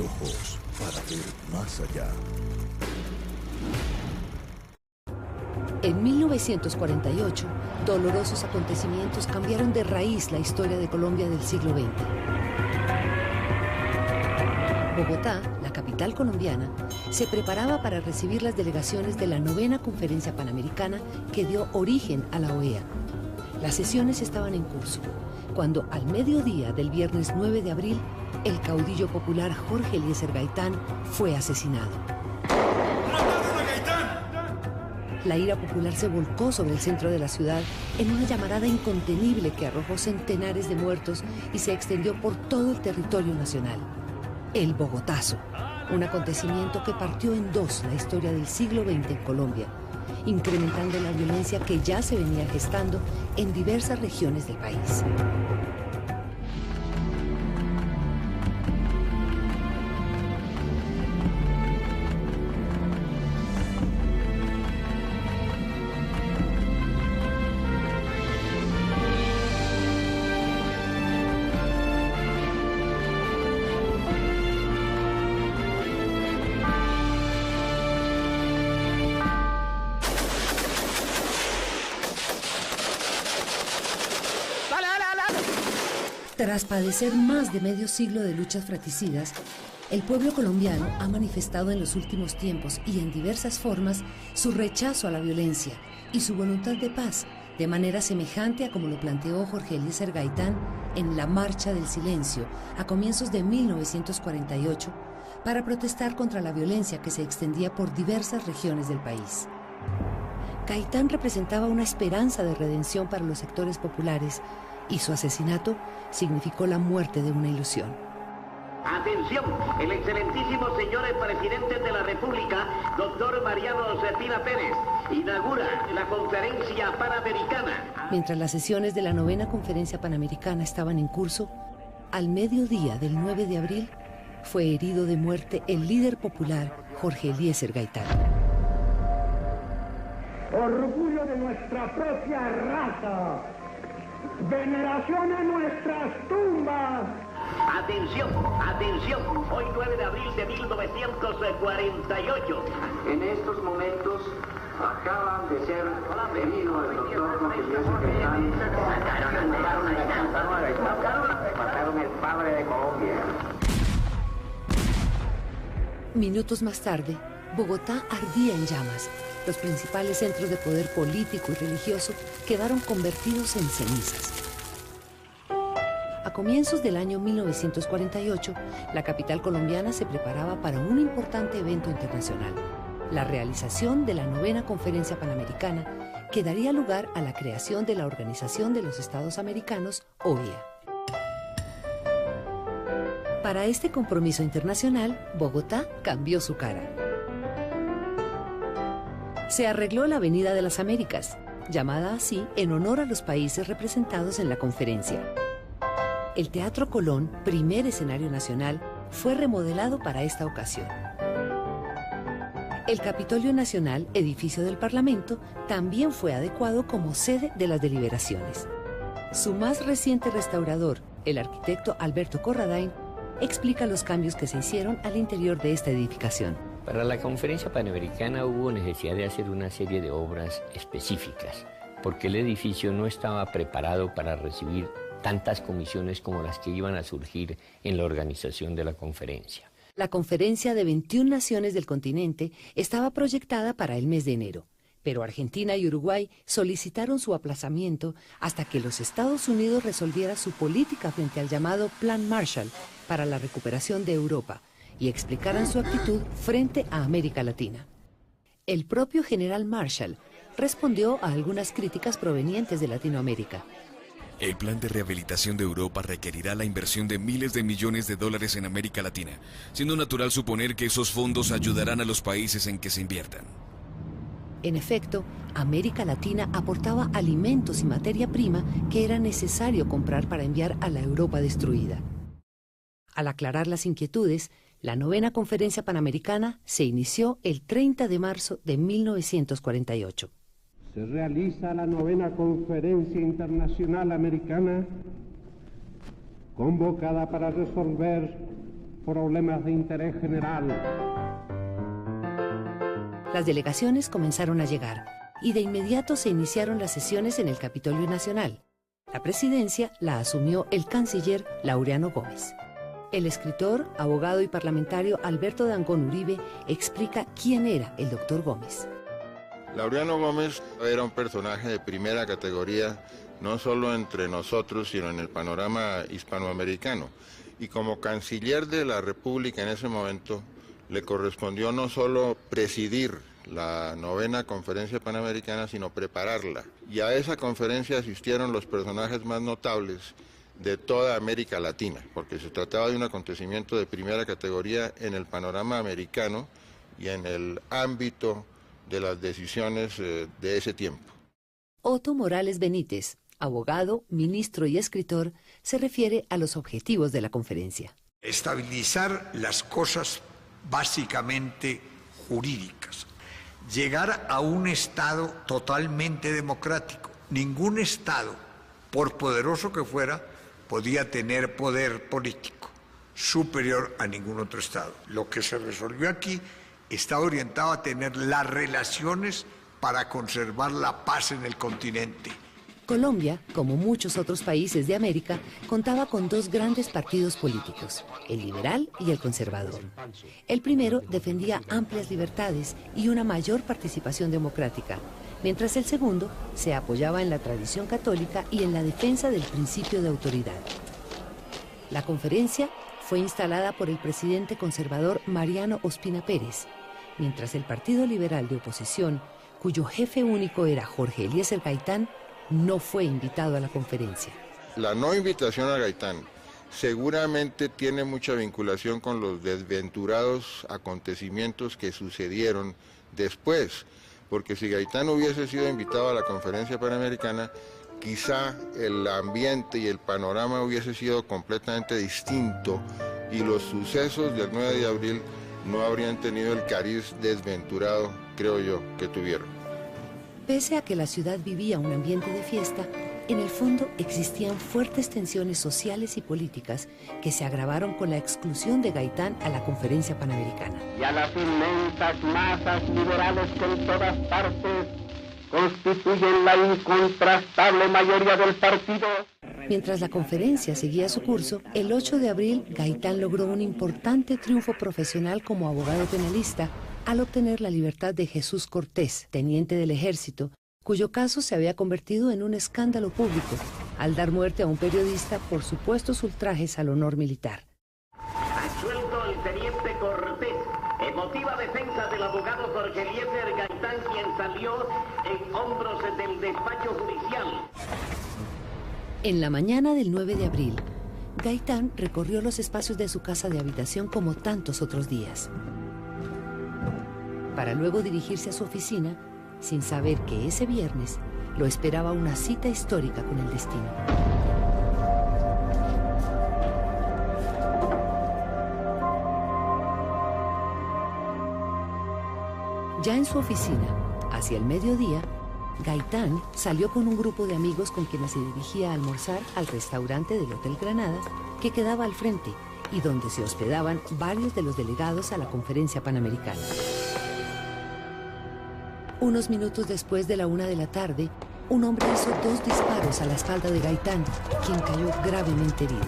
ojos para ver más allá. En 1948, dolorosos acontecimientos cambiaron de raíz la historia de Colombia del siglo XX. Bogotá, la capital colombiana, se preparaba para recibir las delegaciones de la 9ª Conferencia Panamericana que dio origen a la OEA. Las sesiones estaban en curso, cuando al mediodía del viernes 9 de abril, el caudillo popular Jorge Eliezer Gaitán fue asesinado. La ira popular se volcó sobre el centro de la ciudad en una llamarada incontenible que arrojó centenares de muertos y se extendió por todo el territorio nacional. El Bogotazo, un acontecimiento que partió en dos la historia del siglo XX en Colombia, incrementando la violencia que ya se venía gestando en diversas regiones del país. Tras padecer más de medio siglo de luchas fratricidas, el pueblo colombiano ha manifestado en los últimos tiempos y en diversas formas su rechazo a la violencia y su voluntad de paz, de manera semejante a como lo planteó Jorge Eliezer Gaitán en la Marcha del Silencio a comienzos de 1948 para protestar contra la violencia que se extendía por diversas regiones del país. Gaitán representaba una esperanza de redención para los sectores populares y su asesinato significó la muerte de una ilusión. Atención, el excelentísimo señor presidente de la República, doctor Mariano Cepina Pérez, inaugura la conferencia panamericana. Mientras las sesiones de la 9ª Conferencia Panamericana estaban en curso, al mediodía del 9 de abril fue herido de muerte el líder popular Jorge Eliezer Gaitán. Orgullo de nuestra propia raza. Veneración a nuestras tumbas. Atención, atención, hoy 9 de abril de 1948. En estos momentos acaban de ser heridos el doctor Jorge Eliezer Gaitán. Mataron el padre de Colombia. Minutos más tarde, Bogotá ardía en llamas. Los principales centros de poder político y religioso quedaron convertidos en cenizas. A comienzos del año 1948, la capital colombiana se preparaba para un importante evento internacional, la realización de la 9ª Conferencia Panamericana, que daría lugar a la creación de la Organización de los Estados Americanos, OEA. Para este compromiso internacional, Bogotá cambió su cara. Se arregló la Avenida de las Américas, llamada así en honor a los países representados en la conferencia. El Teatro Colón, primer escenario nacional, fue remodelado para esta ocasión. El Capitolio Nacional, edificio del Parlamento, también fue adecuado como sede de las deliberaciones. Su más reciente restaurador, el arquitecto Alberto Corradain, explica los cambios que se hicieron al interior de esta edificación. Para la Conferencia Panamericana hubo necesidad de hacer una serie de obras específicas, porque el edificio no estaba preparado para recibir tantas comisiones como las que iban a surgir en la organización de la conferencia. La conferencia de 21 naciones del continente estaba proyectada para el mes de enero, pero Argentina y Uruguay solicitaron su aplazamiento hasta que los Estados Unidos resolviera su política frente al llamado Plan Marshall para la recuperación de Europa y explicaran su actitud frente a América Latina. El propio general Marshall respondió a algunas críticas provenientes de Latinoamérica. El plan de rehabilitación de Europa requerirá la inversión de miles de millones de dólares en América Latina, siendo natural suponer que esos fondos ayudarán a los países en que se inviertan. En efecto, América Latina aportaba alimentos y materia prima que era necesario comprar para enviar a la Europa destruida. Al aclarar las inquietudes, la 9ª Conferencia Panamericana se inició el 30 de marzo de 1948. Se realiza la 9ª Conferencia Internacional Americana, convocada para resolver problemas de interés general. Las delegaciones comenzaron a llegar y de inmediato se iniciaron las sesiones en el Capitolio Nacional. La presidencia la asumió el canciller Laureano Gómez. El escritor, abogado y parlamentario Alberto Dangond Uribe explica quién era el doctor Gómez. Laureano Gómez era un personaje de primera categoría, no solo entre nosotros, sino en el panorama hispanoamericano. Y como canciller de la República en ese momento, le correspondió no solo presidir la 9ª Conferencia Panamericana, sino prepararla. Y a esa conferencia asistieron los personajes más notables de toda América Latina, porque se trataba de un acontecimiento de primera categoría en el panorama americano y en el ámbito de las decisiones de ese tiempo. Otto Morales Benítez, abogado, ministro y escritor, se refiere a los objetivos de la conferencia. Estabilizar las cosas básicamente jurídicas. Llegar a un Estado totalmente democrático. Ningún Estado, por poderoso que fuera, podía tener poder político superior a ningún otro Estado. Lo que se resolvió aquí está orientado a tener las relaciones para conservar la paz en el continente. Colombia, como muchos otros países de América, contaba con dos grandes partidos políticos, el liberal y el conservador. El primero defendía amplias libertades y una mayor participación democrática, mientras el segundo se apoyaba en la tradición católica y en la defensa del principio de autoridad. La conferencia fue instalada por el presidente conservador Mariano Ospina Pérez, mientras el Partido Liberal de oposición, cuyo jefe único era Jorge Eliezer Gaitán, no fue invitado a la conferencia. La no invitación a Gaitán seguramente tiene mucha vinculación con los desventurados acontecimientos que sucedieron después, porque si Gaitán hubiese sido invitado a la Conferencia Panamericana, quizá el ambiente y el panorama hubiese sido completamente distinto y los sucesos del 9 de abril no habrían tenido el cariz desventurado, creo yo, que tuvieron. Pese a que la ciudad vivía un ambiente de fiesta, en el fondo existían fuertes tensiones sociales y políticas que se agravaron con la exclusión de Gaitán a la Conferencia Panamericana. Y a las inmensas masas liberales que en todas partes constituyen la incontrastable mayoría del partido. Mientras la conferencia seguía su curso, el 8 de abril Gaitán logró un importante triunfo profesional como abogado penalista al obtener la libertad de Jesús Cortés, teniente del ejército, cuyo caso se había convertido en un escándalo público al dar muerte a un periodista por supuestos ultrajes al honor militar. Absuelto el teniente Cortés, emotiva defensa del abogado Jorge Eliezer Gaitán, quien salió en hombros del despacho judicial. En la mañana del 9 de abril, Gaitán recorrió los espacios de su casa de habitación como tantos otros días, para luego dirigirse a su oficina, sin saber que ese viernes lo esperaba una cita histórica con el destino. Ya en su oficina, hacia el mediodía, Gaitán salió con un grupo de amigos con quienes se dirigía a almorzar al restaurante del Hotel Granada, que quedaba al frente y donde se hospedaban varios de los delegados a la Conferencia Panamericana. Unos minutos después de la 1 de la tarde, un hombre hizo 2 disparos a la espalda de Gaitán, quien cayó gravemente herido.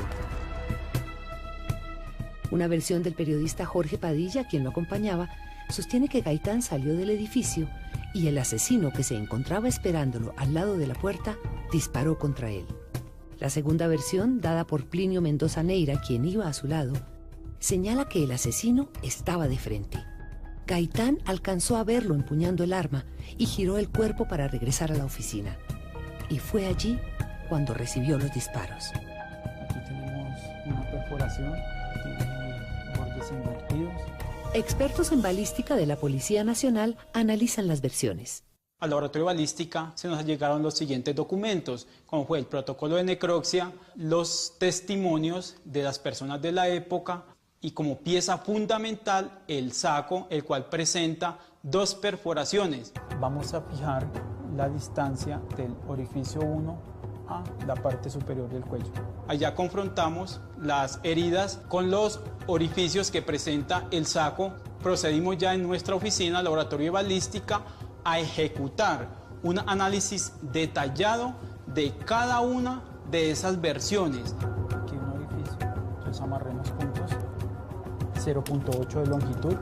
Una versión del periodista Jorge Padilla, quien lo acompañaba, sostiene que Gaitán salió del edificio y el asesino que se encontraba esperándolo al lado de la puerta disparó contra él. La segunda versión, dada por Plinio Mendoza Neira, quien iba a su lado, señala que el asesino estaba de frente. Gaitán alcanzó a verlo empuñando el arma y giró el cuerpo para regresar a la oficina. Y fue allí cuando recibió los disparos. Aquí tenemos una perforación, tiene bordes invertidos. Expertos en balística de la Policía Nacional analizan las versiones. Al laboratorio de balística se nos llegaron los siguientes documentos, como fue el protocolo de necropsia, los testimonios de las personas de la época, y como pieza fundamental el saco, el cual presenta 2 perforaciones. Vamos a fijar la distancia del orificio 1 a la parte superior del cuello. Allá confrontamos las heridas con los orificios que presenta el saco. Procedimos ya en nuestra oficina, laboratorio de balística, a ejecutar un análisis detallado de cada una de esas versiones. Aquí un orificio, entonces amarremos puntos, 0.8 de longitud.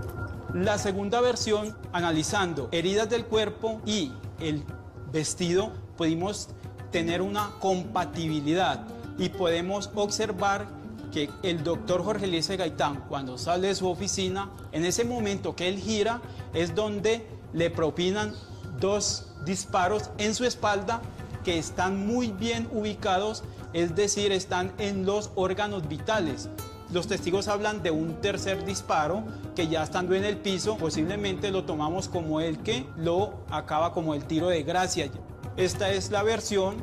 La segunda versión, analizando heridas del cuerpo y el vestido, pudimos tener una compatibilidad y podemos observar que el doctor Jorge Eliezer Gaitán, cuando sale de su oficina, en ese momento que él gira, es donde le propinan 2 disparos en su espalda que están muy bien ubicados, es decir, están en los órganos vitales. Los testigos hablan de un tercer disparo que ya estando en el piso, posiblemente lo tomamos como el que lo acaba como el tiro de gracia. Esta es la versión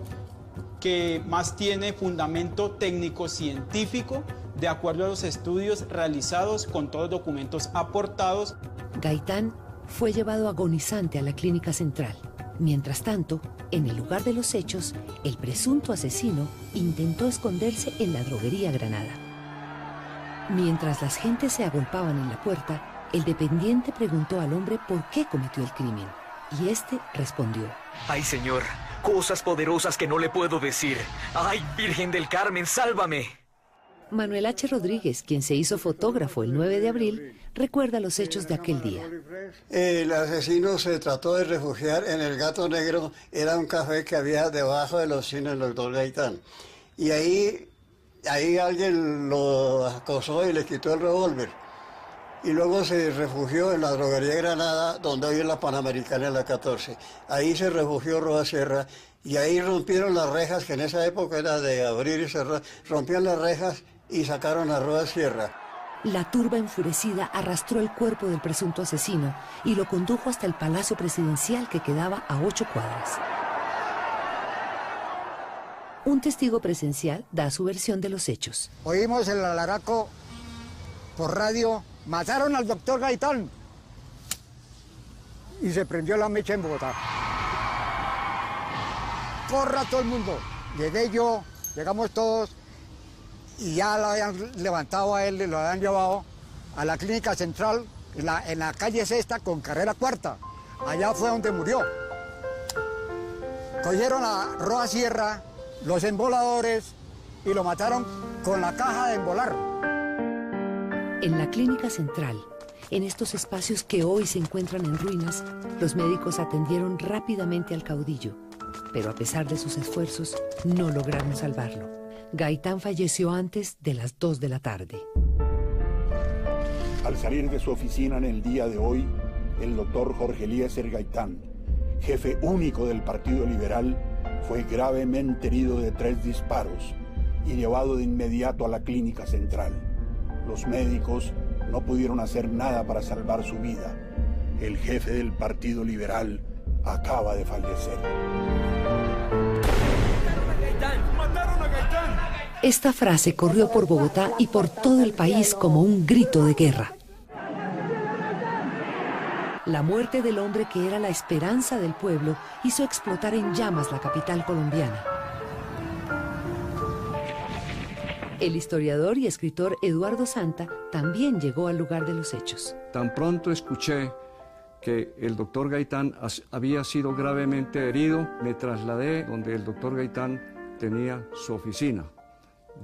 que más tiene fundamento técnico-científico, de acuerdo a los estudios realizados con todos los documentos aportados. Gaitán fue llevado agonizante a la clínica central. Mientras tanto, en el lugar de los hechos, el presunto asesino intentó esconderse en la droguería Granada. Mientras las gentes se agolpaban en la puerta, el dependiente preguntó al hombre por qué cometió el crimen, y este respondió: ¡Ay, señor! Cosas poderosas que no le puedo decir. ¡Ay, Virgen del Carmen, sálvame! Manuel H. Rodríguez, quien se hizo fotógrafo el 9 de abril, recuerda los hechos de aquel día. El asesino se trató de refugiar en el Gato Negro, era un café que había debajo de los cines del doctor Gaitán. Y ahí alguien lo acosó y le quitó el revólver. Y luego se refugió en la droguería Granada, donde hoy es la Panamericana en la 14. Ahí se refugió Roa Sierra y ahí rompieron las rejas, que en esa época era de abrir y cerrar. Rompieron las rejas y sacaron a Roa Sierra. La turba enfurecida arrastró el cuerpo del presunto asesino y lo condujo hasta el Palacio Presidencial, que quedaba a 8 cuadras. Un testigo presencial da su versión de los hechos. Oímos el alaraco por radio: mataron al doctor Gaitán. Y se prendió la mecha en Bogotá. Corra todo el mundo. Llegué yo, llegamos todos y ya lo habían levantado a él y lo habían llevado a la clínica central en la calle Sexta con carrera Cuarta. Allá fue donde murió. Cogieron a Roa Sierra, los emboladores, y lo mataron con la caja de embolar. En la clínica central, en estos espacios que hoy se encuentran en ruinas, los médicos atendieron rápidamente al caudillo, pero a pesar de sus esfuerzos, no lograron salvarlo. Gaitán falleció antes de las 2 de la tarde. Al salir de su oficina en el día de hoy, el doctor Jorge Eliezer Gaitán, jefe único del Partido Liberal, fue gravemente herido de 3 disparos y llevado de inmediato a la clínica central. Los médicos no pudieron hacer nada para salvar su vida. El jefe del Partido Liberal acaba de fallecer. ¡Mataron a Gaitán! Esta frase corrió por Bogotá y por todo el país como un grito de guerra. La muerte del hombre que era la esperanza del pueblo hizo explotar en llamas la capital colombiana. El historiador y escritor Eduardo Santa también llegó al lugar de los hechos. Tan pronto escuché que el doctor Gaitán había sido gravemente herido, me trasladé donde el doctor Gaitán tenía su oficina.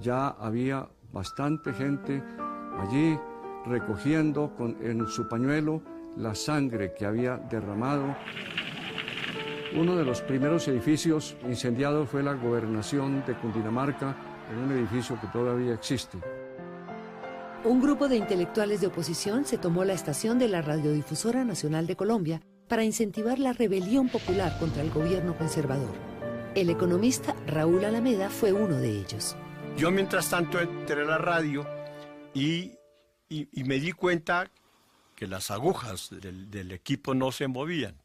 Ya había bastante gente allí recogiendo en su pañuelo la sangre que había derramado. Uno de los primeros edificios incendiados fue la gobernación de Cundinamarca, en un edificio que todavía existe. Un grupo de intelectuales de oposición se tomó la estación de la Radiodifusora Nacional de Colombia para incentivar la rebelión popular contra el gobierno conservador. El economista Raúl Alameda fue uno de ellos. Yo mientras tanto entré a la radio y me di cuenta que las agujas del equipo no se movían.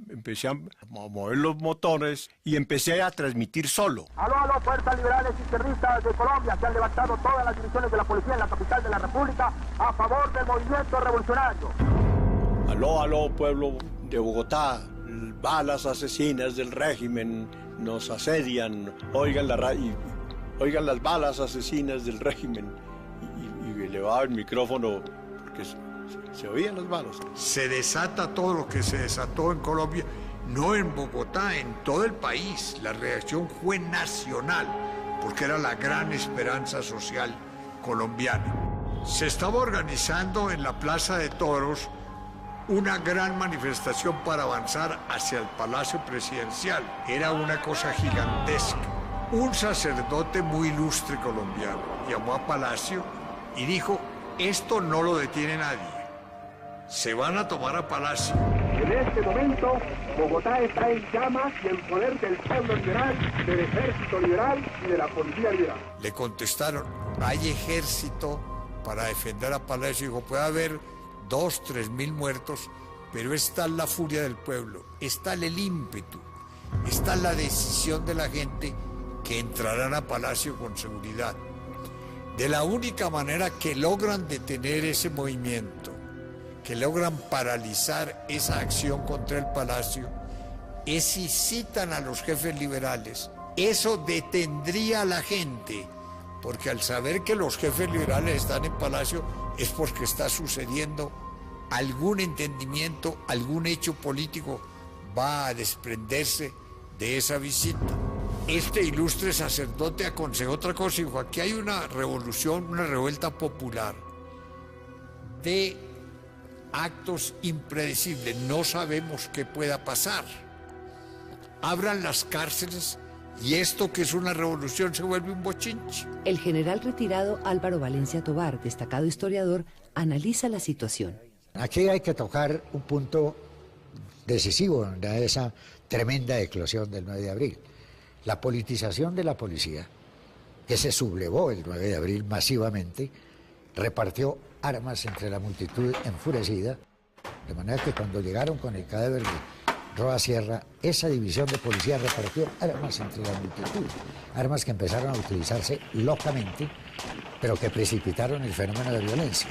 Empecé a mover los motores y empecé a transmitir solo. Aló, aló, fuerzas liberales izquierdistas de Colombia, se han levantado todas las divisiones de la policía en la capital de la República a favor del movimiento revolucionario. Aló, aló, pueblo de Bogotá, balas asesinas del régimen nos asedian, oigan la radio, oigan las balas asesinas del régimen, y elevaba el micrófono porque se oían las balas. Se desata todo lo que se desató en Colombia, no en Bogotá, en todo el país. La reacción fue nacional, porque era la gran esperanza social colombiana. Se estaba organizando en la Plaza de Toros una gran manifestación para avanzar hacia el Palacio Presidencial. Era una cosa gigantesca. Un sacerdote muy ilustre colombiano llamó a Palacio y dijo, esto no lo detiene nadie. Se van a tomar a Palacio. En este momento, Bogotá está en llamas y en poder del pueblo liberal, del ejército liberal y de la policía liberal. Le contestaron, hay ejército para defender a Palacio. Dijo, puede haber 2.000, 3.000 muertos, pero está la furia del pueblo, está el ímpetu, está la decisión de la gente que entrarán a Palacio con seguridad. De la única manera que logran detener ese movimiento, que logran paralizar esa acción contra el Palacio, es si citan a los jefes liberales. Eso detendría a la gente, porque al saber que los jefes liberales están en Palacio es porque está sucediendo algún entendimiento, algún hecho político va a desprenderse de esa visita. Este ilustre sacerdote aconsejó otra cosa y dijo, aquí hay una revolución, una revuelta popular de actos impredecibles, no sabemos qué pueda pasar. Abran las cárceles y esto que es una revolución se vuelve un bochinche. El general retirado Álvaro Valencia Tovar, destacado historiador, analiza la situación. Aquí hay que tocar un punto decisivo de esa tremenda eclosión del 9 de abril. La politización de la policía, que se sublevó el 9 de abril masivamente, repartió armas entre la multitud enfurecida, de manera que cuando llegaron con el cadáver de Roa Sierra, esa división de policía repartió armas entre la multitud, armas que empezaron a utilizarse locamente, pero que precipitaron el fenómeno de violencia.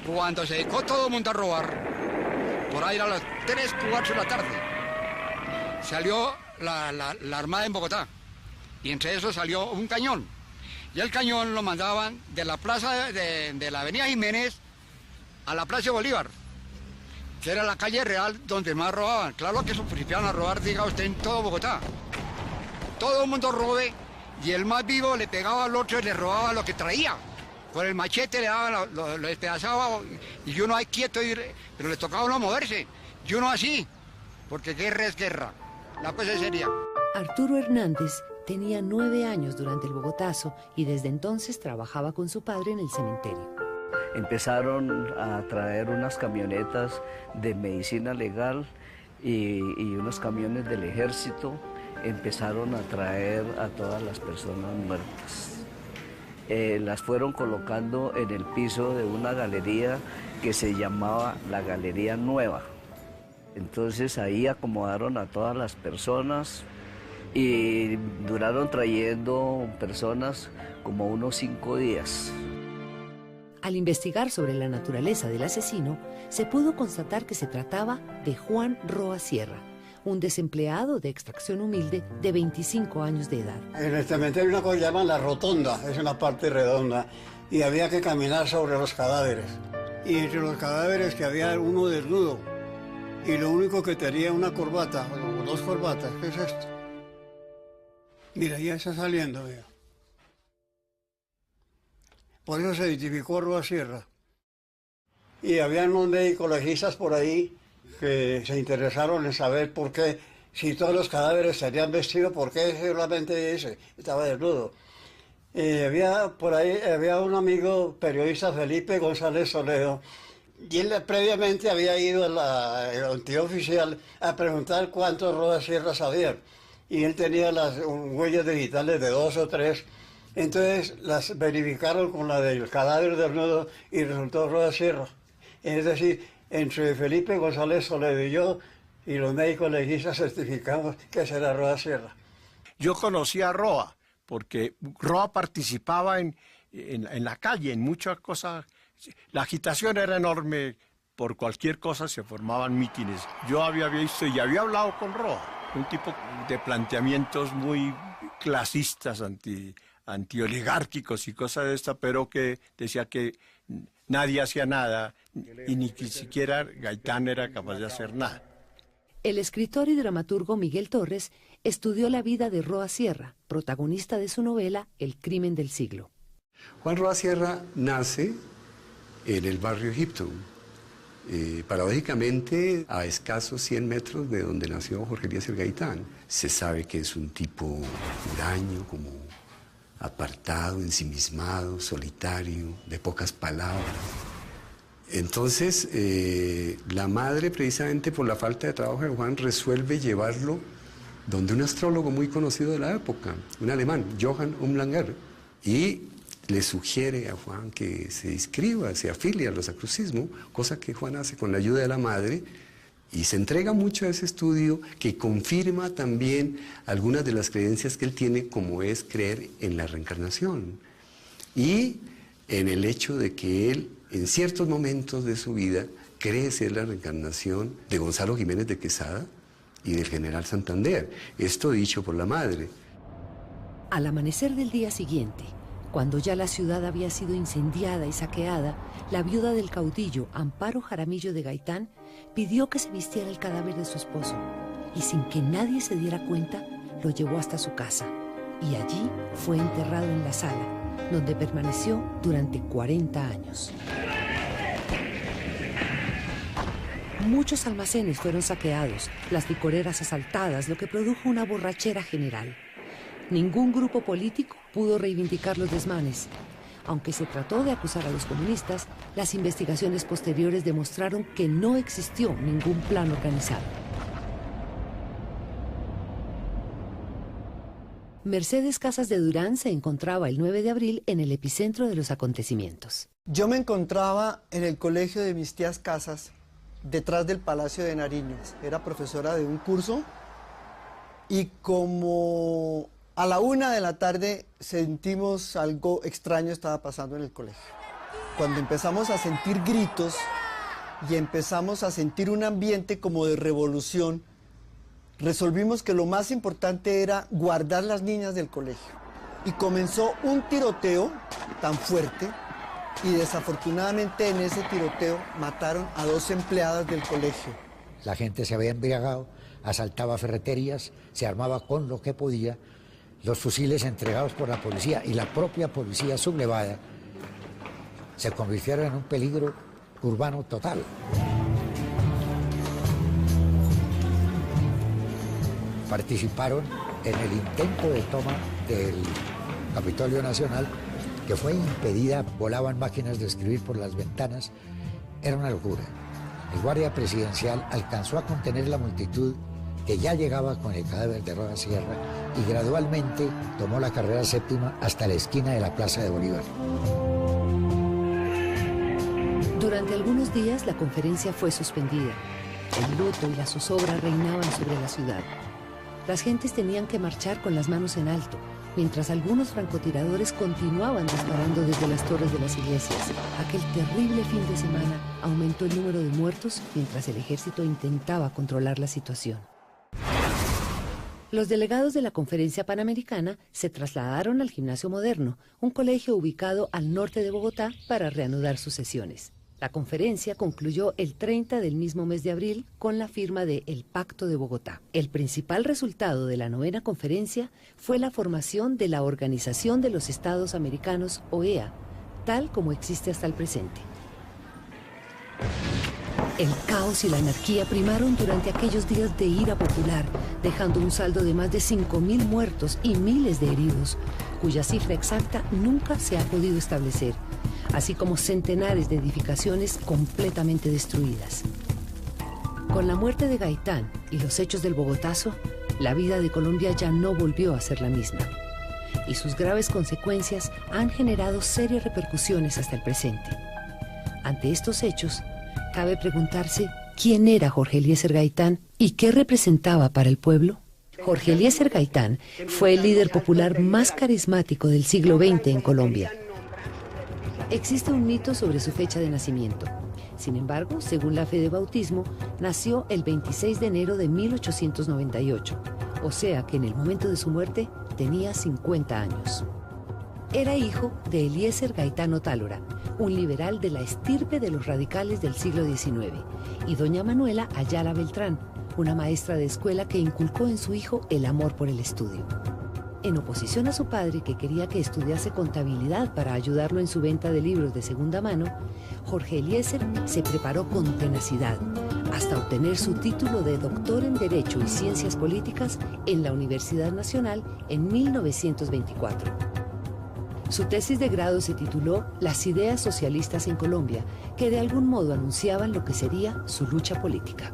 Cuando se dedicó todo el mundo a robar, por ahí a las 3, 4 de la tarde, salió la Armada en Bogotá, y entre eso salió un cañón. Y el cañón lo mandaban de la plaza de la Avenida Jiménez a la Plaza Bolívar, que era la calle real donde más robaban. Claro que se principiaban a robar, diga usted, en todo Bogotá. Todo el mundo robe, y el más vivo le pegaba al otro y le robaba lo que traía. Con el machete le daban, lo despedazaba, y uno ahí quieto, pero le tocaba a uno moverse. Y uno así, porque guerra es guerra. La cosa es seria. Arturo Hernández tenía 9 años durante el Bogotazo y desde entonces trabajaba con su padre en el cementerio. Empezaron a traer unas camionetas de medicina legal y unos camiones del ejército. Empezaron a traer a todas las personas muertas. Las fueron colocando en el piso de una galería que se llamaba la Galería Nueva. Entonces ahí acomodaron a todas las personas y duraron trayendo personas como unos 5 días. Al investigar sobre la naturaleza del asesino, se pudo constatar que se trataba de Juan Roa Sierra, un desempleado de extracción humilde de 25 años de edad. En el cementerio hay una cosa que llaman la rotonda, es una parte redonda, y había que caminar sobre los cadáveres. Y entre los cadáveres que había uno desnudo, y lo único que tenía una corbata, o 2 corbatas. ¿Qué es esto? Mira, ya está saliendo, mira. Por eso se identificó a Roa Sierra. Y había unos médicos legistas por ahí que se interesaron en saber por qué, si todos los cadáveres tenían vestido, por qué solamente ese estaba desnudo. Por ahí había un amigo periodista, Felipe González Toledo, y él previamente había ido a el antioficial a preguntar cuántos Roa Sierra sabían. Y él tenía las huellas digitales de 2 o 3. Entonces las verificaron con la del cadáver desnudo y resultó Roa Sierra. Es decir, entre Felipe González Toledo y yo y los médicos legistas certificamos que será Roa Sierra. Yo conocí a Roa porque Roa participaba en la calle, en muchas cosas. La agitación era enorme por cualquier cosa se formaban mítines. Yo había visto y había hablado con Roa, un tipo de planteamientos muy clasistas, antioligárquicos y cosas de esta, pero que decía que nadie hacía nada y ni siquiera Gaitán era capaz de hacer nada. El escritor y dramaturgo Miguel Torres estudió la vida de Roa Sierra, protagonista de su novela El crimen del siglo. Juan Roa Sierra nace en el barrio Egipto, paradójicamente a escasos 100 metros de donde nació Jorge Eliezer Gaitán. Se sabe que es un tipo huraño, como apartado, ensimismado, solitario, de pocas palabras. Entonces, la madre, precisamente por la falta de trabajo de Juan, resuelve llevarlo donde un astrólogo muy conocido de la época, un alemán, Johann Umlanger, y le sugiere a Juan que se inscriba, se afilie al rosacrucismo, cosa que Juan hace con la ayuda de la madre, y se entrega mucho a ese estudio que confirma también algunas de las creencias que él tiene, como es creer en la reencarnación y en el hecho de que él, en ciertos momentos de su vida, cree ser la reencarnación de Gonzalo Jiménez de Quesada y del general Santander. Esto dicho por la madre. Al amanecer del día siguiente, cuando ya la ciudad había sido incendiada y saqueada, la viuda del caudillo, Amparo Jaramillo de Gaitán, pidió que se vistiera el cadáver de su esposo y sin que nadie se diera cuenta, lo llevó hasta su casa y allí fue enterrado en la sala, donde permaneció durante 40 años. Muchos almacenes fueron saqueados, las licoreras asaltadas, lo que produjo una borrachera general. Ningún grupo político pudo reivindicar los desmanes. Aunque se trató de acusar a los comunistas, las investigaciones posteriores demostraron que no existió ningún plan organizado. Mercedes Casas de Durán se encontraba el 9 de abril en el epicentro de los acontecimientos. Yo me encontraba en el colegio de mis tías Casas, detrás del Palacio de Nariño. Era profesora de un curso y como a la 1 de la tarde sentimos algo extraño estaba pasando en el colegio. Cuando empezamos a sentir gritos y empezamos a sentir un ambiente como de revolución, resolvimos que lo más importante era guardar las niñas del colegio. Y comenzó un tiroteo tan fuerte y desafortunadamente en ese tiroteo mataron a 2 empleadas del colegio. La gente se había embriagado, asaltaba ferreterías, se armaba con lo que podía. Los fusiles entregados por la policía y la propia policía sublevada se convirtieron en un peligro urbano total. Participaron en el intento de toma del Capitolio Nacional, que fue impedida, volaban máquinas de escribir por las ventanas, era una locura. El guardia presidencial alcanzó a contener la multitud que ya llegaba con el cadáver de Roa Sierra y gradualmente tomó la carrera 7ª hasta la esquina de la Plaza de Bolívar. Durante algunos días la conferencia fue suspendida. El luto y la zozobra reinaban sobre la ciudad. Las gentes tenían que marchar con las manos en alto, mientras algunos francotiradores continuaban disparando desde las torres de las iglesias. Aquel terrible fin de semana aumentó el número de muertos mientras el ejército intentaba controlar la situación. Los delegados de la Conferencia Panamericana se trasladaron al Gimnasio Moderno, un colegio ubicado al norte de Bogotá, para reanudar sus sesiones. La conferencia concluyó el 30 del mismo mes de abril con la firma de El Pacto de Bogotá. El principal resultado de la 9ª conferencia fue la formación de la Organización de los Estados Americanos, OEA, tal como existe hasta el presente. El caos y la anarquía primaron durante aquellos días de ira popular, dejando un saldo de más de 5.000 muertos y miles de heridos, cuya cifra exacta nunca se ha podido establecer, así como centenares de edificaciones completamente destruidas. Con la muerte de Gaitán y los hechos del Bogotazo, la vida de Colombia ya no volvió a ser la misma, y sus graves consecuencias han generado serias repercusiones hasta el presente. Ante estos hechos, cabe preguntarse quién era Jorge Eliezer Gaitán y qué representaba para el pueblo. Jorge Eliezer Gaitán fue el líder popular más carismático del siglo XX en Colombia. Existe un mito sobre su fecha de nacimiento. Sin embargo, según la fe de bautismo, nació el 26 de enero de 1898, o sea que en el momento de su muerte tenía 50 años. Era hijo de Eliezer Gaitán Otálora, un liberal de la estirpe de los radicales del siglo XIX, y doña Manuela Ayala Beltrán, una maestra de escuela que inculcó en su hijo el amor por el estudio. En oposición a su padre, que quería que estudiase contabilidad para ayudarlo en su venta de libros de segunda mano, Jorge Eliezer se preparó con tenacidad hasta obtener su título de doctor en Derecho y Ciencias Políticas en la Universidad Nacional en 1924. Su tesis de grado se tituló Las ideas socialistas en Colombia, que de algún modo anunciaban lo que sería su lucha política.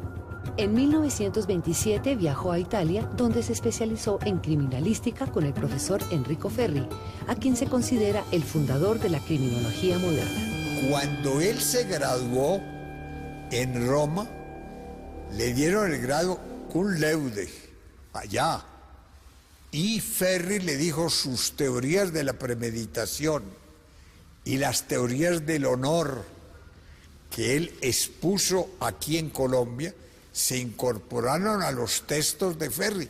En 1927 viajó a Italia, donde se especializó en criminalística con el profesor Enrico Ferri, a quien se considera el fundador de la criminología moderna. Cuando él se graduó en Roma, le dieron el grado cum laude, allá. Y Ferri le dijo sus teorías de la premeditación y las teorías del honor que él expuso aquí en Colombia se incorporaron a los textos de Ferri.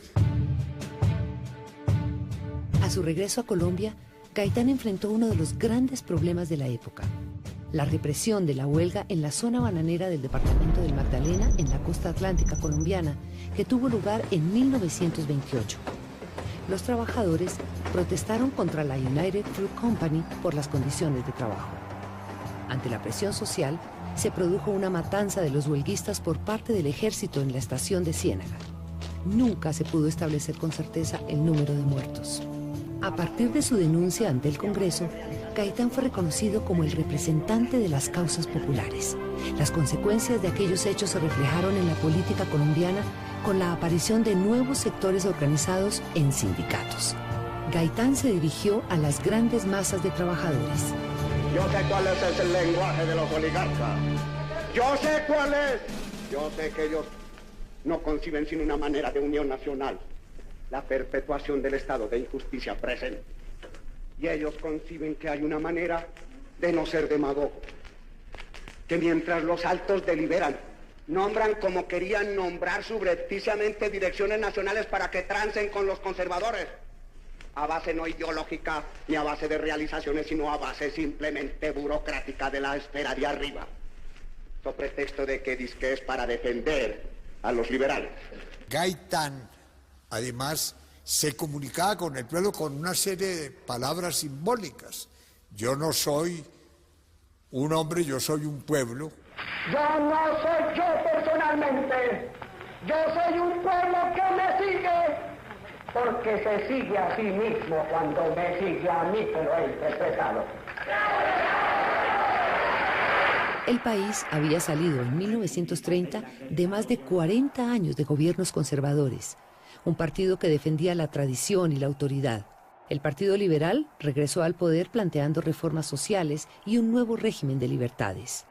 A su regreso a Colombia, Gaitán enfrentó uno de los grandes problemas de la época: la represión de la huelga en la zona bananera del departamento del Magdalena, en la costa atlántica colombiana, que tuvo lugar en 1928. Los trabajadores protestaron contra la United Fruit Company por las condiciones de trabajo. Ante la presión social, se produjo una matanza de los huelguistas por parte del ejército en la estación de Ciénaga. Nunca se pudo establecer con certeza el número de muertos. A partir de su denuncia ante el Congreso, Gaitán fue reconocido como el representante de las causas populares. Las consecuencias de aquellos hechos se reflejaron en la política colombiana con la aparición de nuevos sectores organizados en sindicatos. Gaitán se dirigió a las grandes masas de trabajadores. Yo sé cuál es el lenguaje de los oligarcas. Yo sé cuál es. Yo sé que ellos no conciben sino una manera de unión nacional, la perpetuación del estado de injusticia presente. Y ellos conciben que hay una manera de no ser demagogo, que mientras los altos deliberan, nombran como querían nombrar subrepticiamente direcciones nacionales para que trancen con los conservadores, a base no ideológica ni a base de realizaciones, sino a base simplemente burocrática de la esfera de arriba, sobre pretexto de que dizque es para defender a los liberales. Gaitán, además, se comunicaba con el pueblo con una serie de palabras simbólicas. Yo no soy un hombre, yo soy un pueblo. Yo no soy yo personalmente, yo soy un pueblo que me sigue, porque se sigue a sí mismo cuando me sigue a mí, que lo he interpretado. El país había salido en 1930 de más de 40 años de gobiernos conservadores, un partido que defendía la tradición y la autoridad. El Partido Liberal regresó al poder planteando reformas sociales y un nuevo régimen de libertades.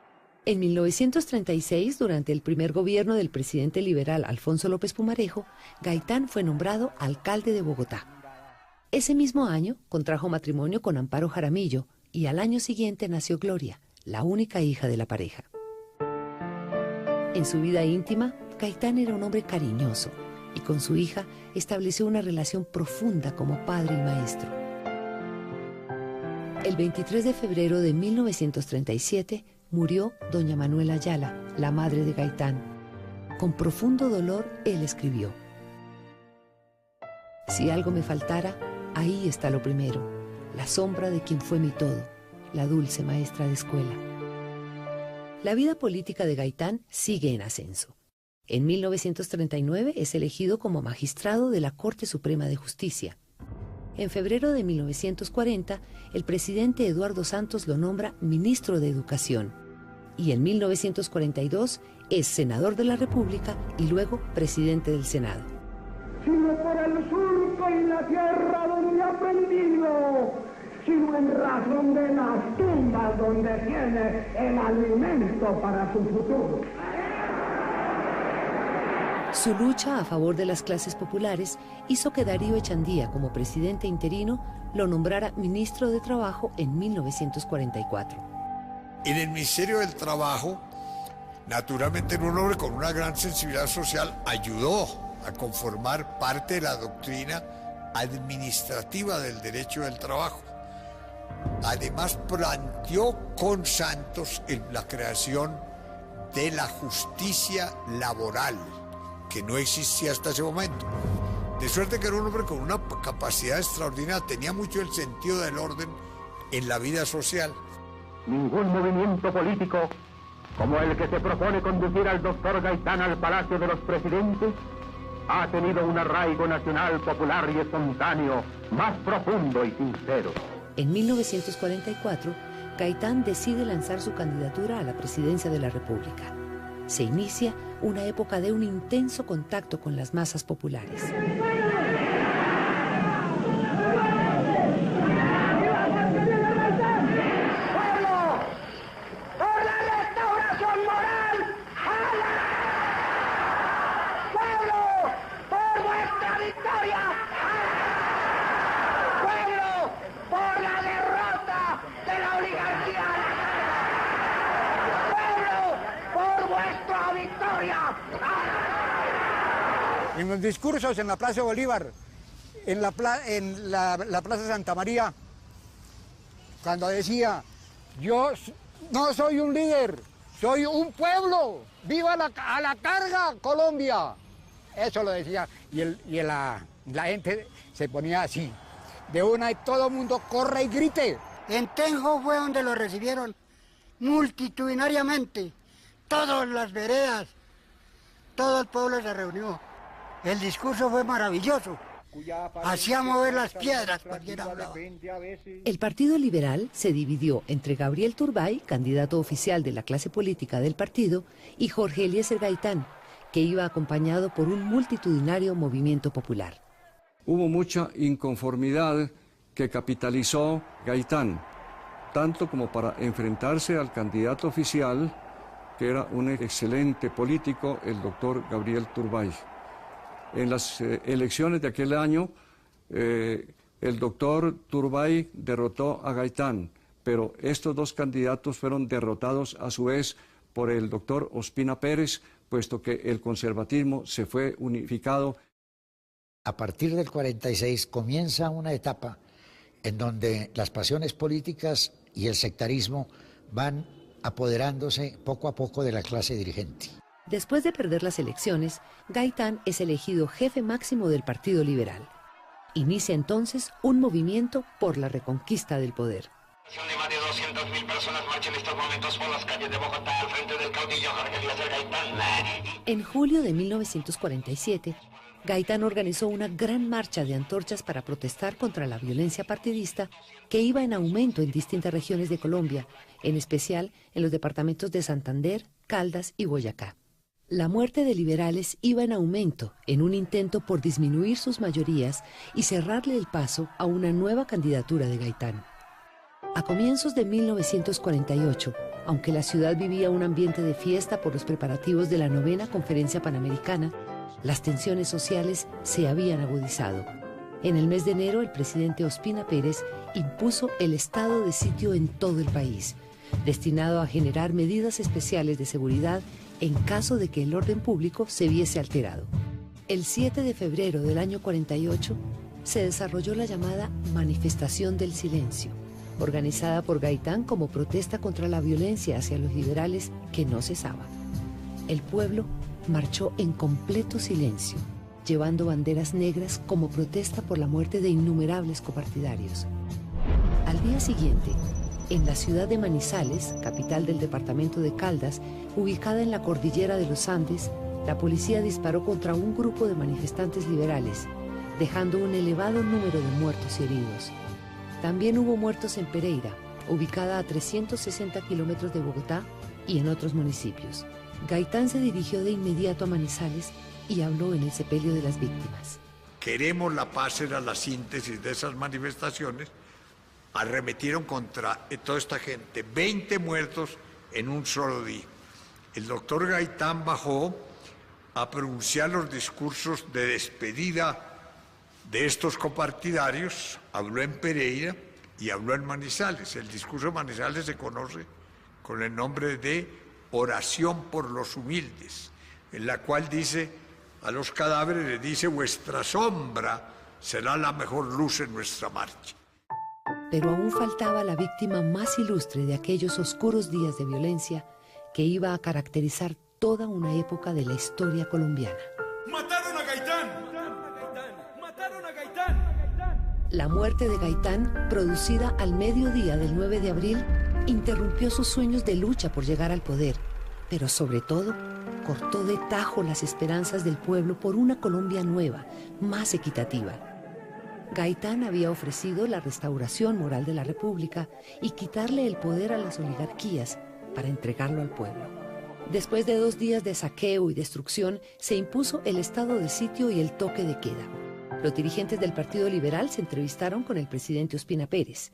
En 1936, durante el primer gobierno del presidente liberal Alfonso López Pumarejo, Gaitán fue nombrado alcalde de Bogotá. Ese mismo año contrajo matrimonio con Amparo Jaramillo y al año siguiente nació Gloria, la única hija de la pareja. En su vida íntima, Gaitán era un hombre cariñoso y con su hija estableció una relación profunda como padre y maestro. El 23 de febrero de 1937 murió doña Manuela Ayala, la madre de Gaitán. Con profundo dolor, él escribió: si algo me faltara, ahí está lo primero, la sombra de quien fue mi todo, la dulce maestra de escuela. La vida política de Gaitán sigue en ascenso. En 1939 es elegido como magistrado de la Corte Suprema de Justicia. En febrero de 1940, el presidente Eduardo Santos lo nombra ministro de Educación. Y en 1942 es senador de la República y luego presidente del Senado. Sino por el surco y la tierra donde ha aprendido, sino en razón de las tumbas donde tiene el alimento para su futuro. Su lucha a favor de las clases populares hizo que Darío Echandía, como presidente interino, lo nombrara ministro de Trabajo en 1944. En el Ministerio del Trabajo Naturalmente, un hombre con una gran sensibilidad social ayudó a conformar parte de la doctrina administrativa del derecho del trabajo. Además, planteó con Santos la creación de la justicia laboral, que no existía hasta ese momento. De suerte que era un hombre con una capacidad extraordinaria, tenía mucho el sentido del orden en la vida social. Ningún movimiento político como el que se propone conducir al doctor Gaitán al Palacio de los Presidentes ha tenido un arraigo nacional, popular y espontáneo más profundo y sincero. En 1944, Gaitán decide lanzar su candidatura a la presidencia de la República. Se inicia una época de un intenso contacto con las masas populares. En los discursos en la Plaza Bolívar, en la Plaza Santa María, cuando decía, yo no soy un líder, soy un pueblo, viva a la carga Colombia. Eso lo decía, y la gente se ponía así, de una y todo el mundo corre y grite. En Tenjo fue donde lo recibieron multitudinariamente, todas las veredas, todo el pueblo se reunió. El discurso fue maravilloso, hacía mover las piedras cuando él hablaba. El Partido Liberal se dividió entre Gabriel Turbay, candidato oficial de la clase política del partido, y Jorge Eliezer Gaitán, que iba acompañado por un multitudinario movimiento popular. Hubo mucha inconformidad que capitalizó Gaitán, tanto como para enfrentarse al candidato oficial, que era un excelente político, el doctor Gabriel Turbay. En las elecciones de aquel año, el doctor Turbay derrotó a Gaitán, pero estos dos candidatos fueron derrotados a su vez por el doctor Ospina Pérez, puesto que el conservatismo se fue unificado. A partir del 46 comienza una etapa en donde las pasiones políticas y el sectarismo van apoderándose poco a poco de la clase dirigente. Después de perder las elecciones, Gaitán es elegido jefe máximo del Partido Liberal. Inicia entonces un movimiento por la reconquista del poder. Más de 200.000 personas marchan en estos momentos por las calles de Bogotá al frente del caudillo Jorge Eliezer Gaitán. En julio de 1947, Gaitán organizó una gran marcha de antorchas para protestar contra la violencia partidista que iba en aumento en distintas regiones de Colombia, en especial en los departamentos de Santander, Caldas y Boyacá. La muerte de liberales iba en aumento en un intento por disminuir sus mayorías y cerrarle el paso a una nueva candidatura de Gaitán. A comienzos de 1948, aunque la ciudad vivía un ambiente de fiesta por los preparativos de la 9ª Conferencia Panamericana, las tensiones sociales se habían agudizado. En el mes de enero, el presidente Ospina Pérez impuso el estado de sitio en todo el país, destinado a generar medidas especiales de seguridad en caso de que el orden público se viese alterado. El 7 de febrero del año 48 se desarrolló la llamada Manifestación del Silencio, organizada por Gaitán como protesta contra la violencia hacia los liberales que no cesaba. El pueblo marchó en completo silencio, llevando banderas negras como protesta por la muerte de innumerables copartidarios. Al día siguiente, en la ciudad de Manizales, capital del departamento de Caldas, ubicada en la cordillera de los Andes, la policía disparó contra un grupo de manifestantes liberales, dejando un elevado número de muertos y heridos. También hubo muertos en Pereira, ubicada a 360 kilómetros de Bogotá, y en otros municipios. Gaitán se dirigió de inmediato a Manizales y habló en el sepelio de las víctimas. Queremos la paz era la síntesis de esas manifestaciones. Arremetieron contra toda esta gente, 20 muertos en un solo día. El doctor Gaitán bajó a pronunciar los discursos de despedida de estos copartidarios, habló en Pereira y habló en Manizales. El discurso de Manizales se conoce con el nombre de Oración por los humildes, en la cual dice a los cadáveres, les dice: vuestra sombra será la mejor luz en nuestra marcha. Pero aún faltaba la víctima más ilustre de aquellos oscuros días de violencia que iba a caracterizar toda una época de la historia colombiana. ¡Mataron a Gaitán! ¡Mataron a Gaitán! La muerte de Gaitán, producida al mediodía del 9 de abril, interrumpió sus sueños de lucha por llegar al poder, pero sobre todo cortó de tajo las esperanzas del pueblo por una Colombia nueva, más equitativa. Gaitán había ofrecido la restauración moral de la República y quitarle el poder a las oligarquías para entregarlo al pueblo. Después de 2 días de saqueo y destrucción, se impuso el estado de sitio y el toque de queda. Los dirigentes del Partido Liberal se entrevistaron con el presidente Ospina Pérez.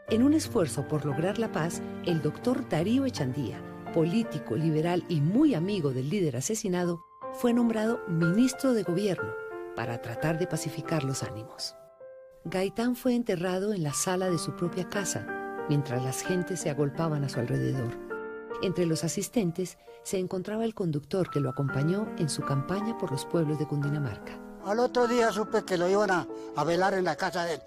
En un esfuerzo por lograr la paz, el doctor Darío Echandía, político, liberal y muy amigo del líder asesinado, fue nombrado ministro de Gobierno para tratar de pacificar los ánimos. Gaitán fue enterrado en la sala de su propia casa, mientras las gentes se agolpaban a su alrededor. Entre los asistentes se encontraba el conductor que lo acompañó en su campaña por los pueblos de Cundinamarca. Al otro día supe que lo iban a velar en la casa de él.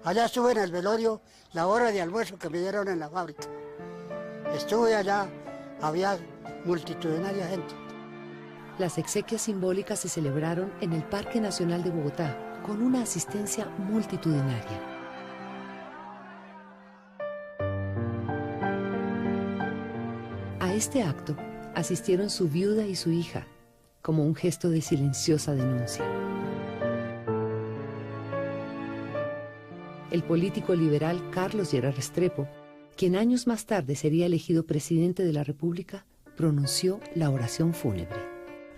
Allá estuve en el velorio, la hora de almuerzo que me dieron en la fábrica. Estuve allá, había multitudinaria gente. Las exequias simbólicas se celebraron en el Parque Nacional de Bogotá, con una asistencia multitudinaria. A este acto asistieron su viuda y su hija, como un gesto de silenciosa denuncia. El político liberal Carlos Lleras Restrepo, quien años más tarde sería elegido presidente de la República, pronunció la oración fúnebre.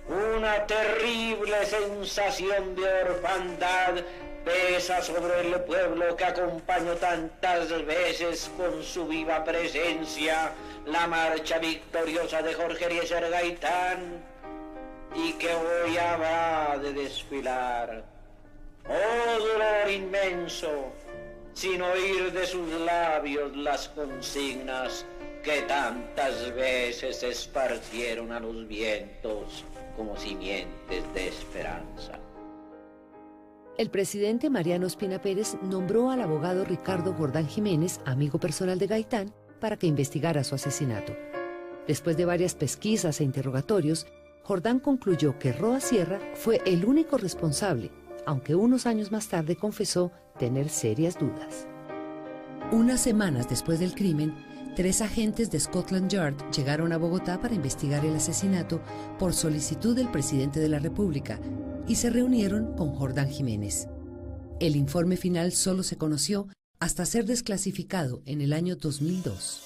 Una terrible sensación de orfandad pesa sobre el pueblo que acompañó tantas veces con su viva presencia la marcha victoriosa de Jorge Eliezer Gaitán y que hoy habrá de desfilar. Oh dolor inmenso, sin oír de sus labios las consignas que tantas veces esparcieron a los vientos como simientes de esperanza. El presidente Mariano Ospina Pérez nombró al abogado Ricardo Jordán Jiménez, amigo personal de Gaitán, para que investigara su asesinato. Después de varias pesquisas e interrogatorios, Jordán concluyó que Roa Sierra fue el único responsable, aunque unos años más tarde confesó tener serias dudas. Unas semanas después del crimen, 3 agentes de Scotland Yard llegaron a Bogotá para investigar el asesinato por solicitud del presidente de la República y se reunieron con Jordán Jiménez. El informe final solo se conoció hasta ser desclasificado en el año 2002.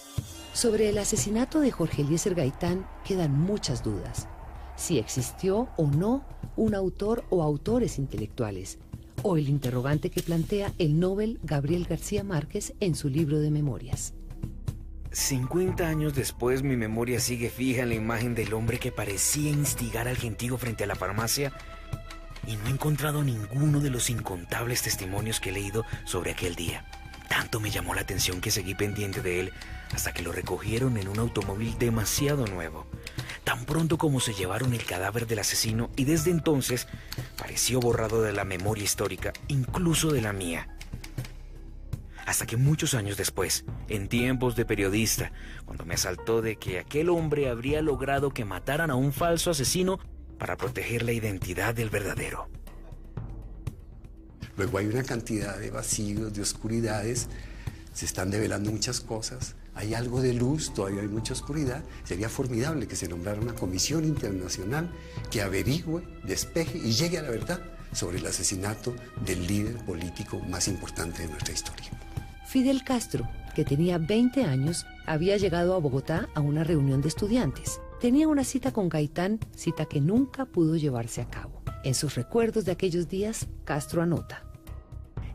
Sobre el asesinato de Jorge Eliezer Gaitán quedan muchas dudas. Si existió o no un autor o autores intelectuales, o el interrogante que plantea el Nobel Gabriel García Márquez en su libro de memorias. 50 años después, mi memoria sigue fija en la imagen del hombre que parecía instigar al gentío frente a la farmacia y no he encontrado ninguno de los incontables testimonios que he leído sobre aquel día. Tanto me llamó la atención que seguí pendiente de él hasta que lo recogieron en un automóvil demasiado nuevo. Tan pronto como se llevaron el cadáver del asesino y desde entonces pareció borrado de la memoria histórica, incluso de la mía. Hasta que muchos años después, en tiempos de periodista, cuando me asaltó de que aquel hombre habría logrado que mataran a un falso asesino para proteger la identidad del verdadero. Luego hay una cantidad de vacíos, de oscuridades, se están develando muchas cosas, hay algo de luz, todavía hay mucha oscuridad. Sería formidable que se nombrara una comisión internacional que averigüe, despeje y llegue a la verdad sobre el asesinato del líder político más importante de nuestra historia. Fidel Castro, que tenía 20 años, había llegado a Bogotá a una reunión de estudiantes. Tenía una cita con Gaitán, cita que nunca pudo llevarse a cabo. En sus recuerdos de aquellos días, Castro anota: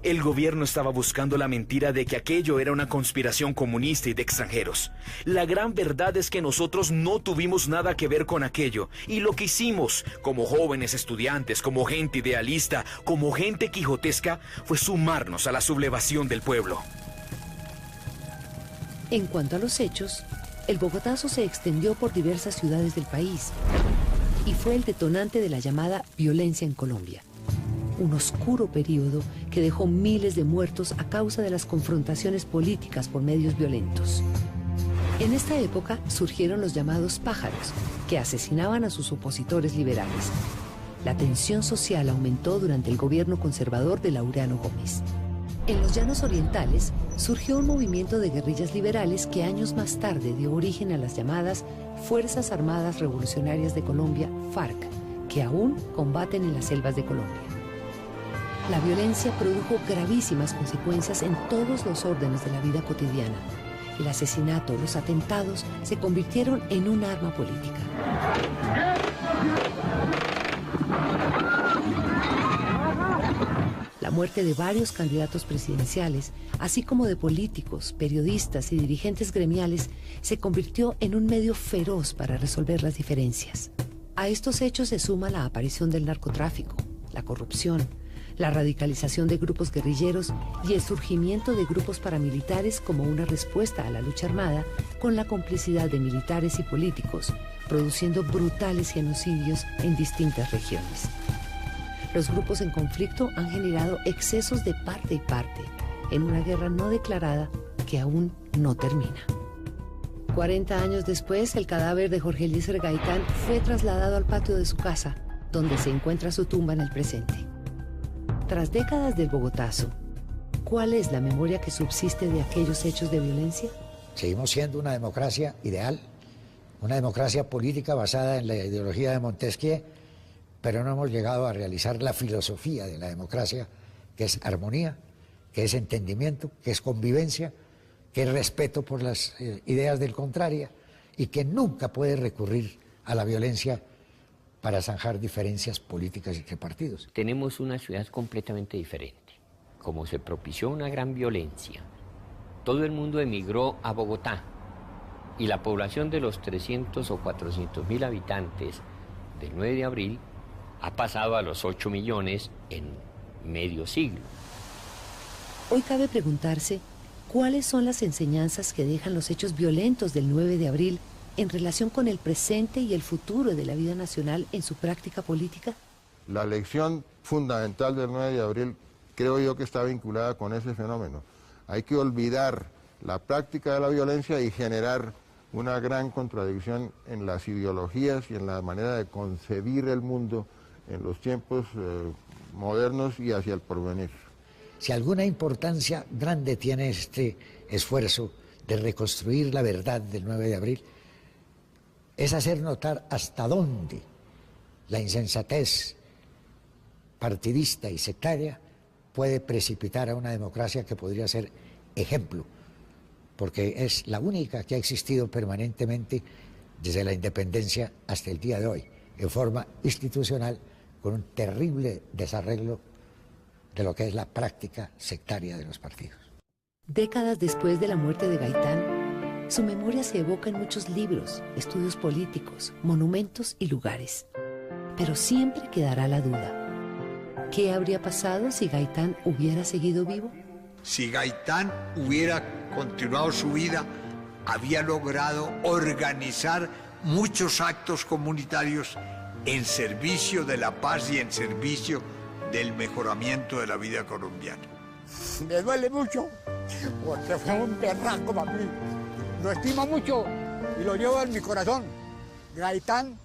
El gobierno estaba buscando la mentira de que aquello era una conspiración comunista y de extranjeros. La gran verdad es que nosotros no tuvimos nada que ver con aquello. Y lo que hicimos, como jóvenes estudiantes, como gente idealista, como gente quijotesca, fue sumarnos a la sublevación del pueblo. En cuanto a los hechos, el bogotazo se extendió por diversas ciudades del país y fue el detonante de la llamada violencia en Colombia. Un oscuro periodo que dejó miles de muertos a causa de las confrontaciones políticas por medios violentos. En esta época surgieron los llamados pájaros, que asesinaban a sus opositores liberales. La tensión social aumentó durante el gobierno conservador de Laureano Gómez. En los llanos orientales surgió un movimiento de guerrillas liberales que años más tarde dio origen a las llamadas Fuerzas Armadas Revolucionarias de Colombia, FARC, que aún combaten en las selvas de Colombia. La violencia produjo gravísimas consecuencias en todos los órdenes de la vida cotidiana. El asesinato, los atentados se convirtieron en un arma política. La muerte de varios candidatos presidenciales, así como de políticos, periodistas y dirigentes gremiales, se convirtió en un medio feroz para resolver las diferencias. A estos hechos se suma la aparición del narcotráfico, la corrupción, la radicalización de grupos guerrilleros y el surgimiento de grupos paramilitares como una respuesta a la lucha armada con la complicidad de militares y políticos, produciendo brutales genocidios en distintas regiones. Los grupos en conflicto han generado excesos de parte y parte en una guerra no declarada que aún no termina. 40 años después, el cadáver de Jorge Eliezer Gaitán fue trasladado al patio de su casa, donde se encuentra su tumba en el presente. Tras décadas del bogotazo, ¿cuál es la memoria que subsiste de aquellos hechos de violencia? Seguimos siendo una democracia ideal, una democracia política basada en la ideología de Montesquieu, pero no hemos llegado a realizar la filosofía de la democracia, que es armonía, que es entendimiento, que es convivencia, que es respeto por las ideas del contrario y que nunca puede recurrir a la violencia para zanjar diferencias políticas entre partidos. Tenemos una ciudad completamente diferente. Como se propició una gran violencia, todo el mundo emigró a Bogotá y la población de los 300 o 400 mil habitantes del 9 de abril ha pasado a los 8 millones en medio siglo. Hoy cabe preguntarse cuáles son las enseñanzas que dejan los hechos violentos del 9 de abril en relación con el presente y el futuro de la vida nacional en su práctica política. La lección fundamental del 9 de abril creo yo que está vinculada con ese fenómeno. Hay que olvidar la práctica de la violencia y generar una gran contradicción en las ideologías y en la manera de concebir el mundo en los tiempos modernos y hacia el porvenir. Si alguna importancia grande tiene este esfuerzo de reconstruir la verdad del 9 de abril, es hacer notar hasta dónde la insensatez partidista y sectaria puede precipitar a una democracia que podría ser ejemplo, porque es la única que ha existido permanentemente desde la independencia hasta el día de hoy, en forma institucional, con un terrible desarreglo de lo que es la práctica sectaria de los partidos. Décadas después de la muerte de Gaitán, su memoria se evoca en muchos libros, estudios políticos, monumentos y lugares. Pero siempre quedará la duda. ¿Qué habría pasado si Gaitán hubiera seguido vivo? Si Gaitán hubiera continuado su vida, había logrado organizar muchos actos comunitarios en servicio de la paz y en servicio del mejoramiento de la vida colombiana. Me duele mucho, porque fue un berraco para mí. Lo estimo mucho y lo llevo en mi corazón. Gaitán,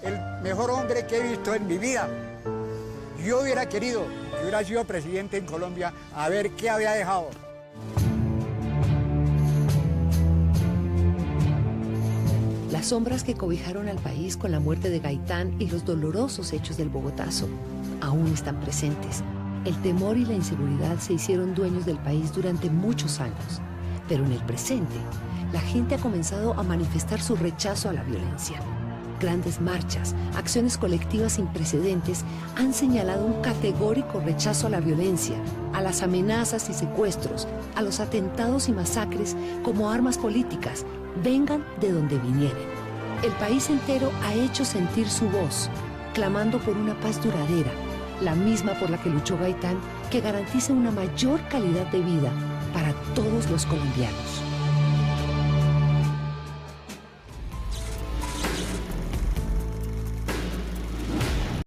el mejor hombre que he visto en mi vida. Yo hubiera querido que hubiera sido presidente en Colombia, a ver qué había dejado. Las sombras que cobijaron al país con la muerte de Gaitán y los dolorosos hechos del bogotazo aún están presentes. El temor y la inseguridad se hicieron dueños del país durante muchos años, pero en el presente, la gente ha comenzado a manifestar su rechazo a la violencia. Grandes marchas, acciones colectivas sin precedentes han señalado un categórico rechazo a la violencia, a las amenazas y secuestros, a los atentados y masacres como armas políticas, vengan de donde vinieren. El país entero ha hecho sentir su voz, clamando por una paz duradera, la misma por la que luchó Gaitán, que garantice una mayor calidad de vida para todos los colombianos.